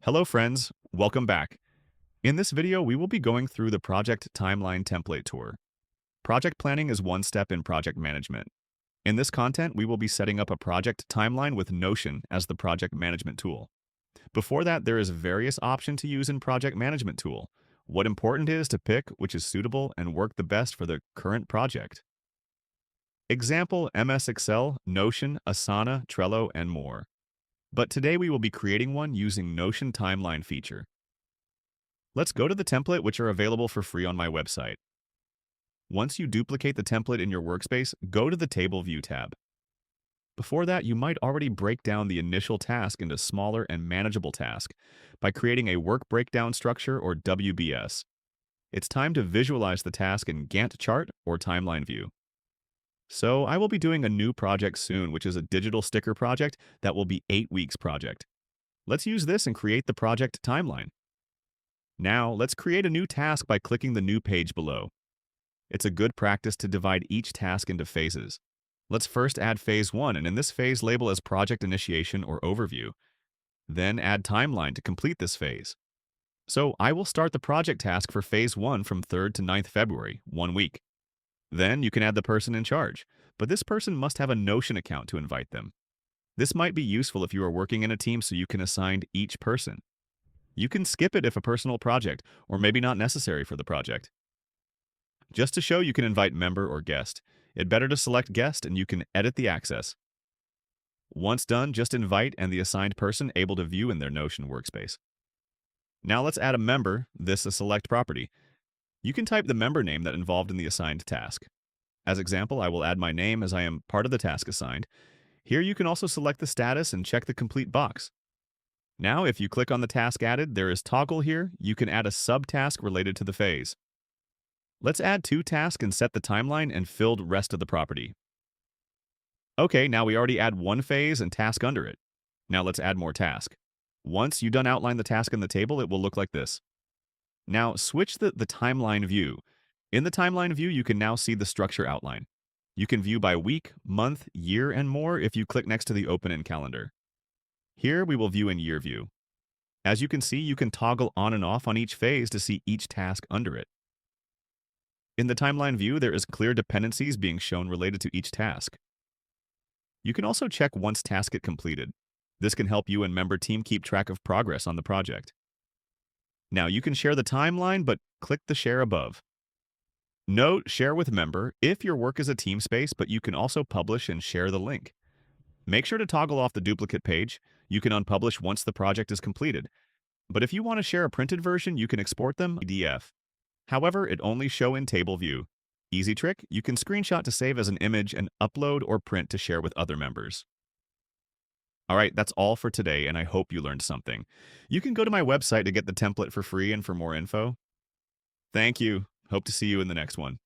Hello friends, welcome back. In this video, we will be going through the Project Timeline Template Tour. Project planning is one step in project management. In this content, we will be setting up a project timeline with Notion as the project management tool. Before that, there is various options to use in project management tool. What important is to pick which is suitable and work the best for the current project. Example, MS Excel, Notion, Asana, Trello, and more. But today we will be creating one using Notion Timeline feature. Let's go to the template, which are available for free on my website. Once you duplicate the template in your workspace, go to the Table View tab. Before that, you might already break down the initial task into smaller and manageable tasks by creating a Work Breakdown Structure or WBS. It's time to visualize the task in Gantt chart or timeline view. So I will be doing a new project soon, which is a digital sticker project that will be 8 weeks project. Let's use this and create the project timeline. Now, let's create a new task by clicking the new page below. It's a good practice to divide each task into phases. Let's first add phase 1, and in this phase label as project initiation or overview. Then add timeline to complete this phase. So I will start the project task for phase 1 from 3rd to 9th February, 1 week. Then you can add the person in charge, but this person must have a Notion account to invite them. This might be useful if you are working in a team so you can assign each person. You can skip it if a personal project, or maybe not necessary for the project. Just to show you can invite member or guest, it's better to select guest and you can edit the access. Once done, just invite and the assigned person able to view in their Notion workspace. Now let's add a member, this a select property. You can type the member name that involved in the assigned task. As example, I will add my name as I am part of the task assigned. Here you can also select the status and check the complete box. Now, if you click on the task added, there is toggle here. You can add a subtask related to the phase. Let's add 2 tasks and set the timeline and filled rest of the property. Okay, now we already add 1 phase and task under it. Now let's add more task. Once you done outline the task in the table, it will look like this. Now switch the timeline view. In the timeline view, you can now see the structure outline. You can view by week, month, year, and more if you click next to the open in calendar. Here we will view in year view. As you can see, you can toggle on and off on each phase to see each task under it. In the timeline view, there is clear dependencies being shown related to each task. You can also check once tasks get completed. This can help you and member team keep track of progress on the project. Now you can share the timeline, but click the share above. Note, share with member if your work is a team space, but you can also publish and share the link. Make sure to toggle off the duplicate page. You can unpublish once the project is completed. But if you want to share a printed version, you can export them PDF. However, it only show in table view. Easy trick, you can screenshot to save as an image and upload or print to share with other members. Alright, that's all for today, and I hope you learned something. You can go to my website to get the template for free and for more info. Thank you. Hope to see you in the next one.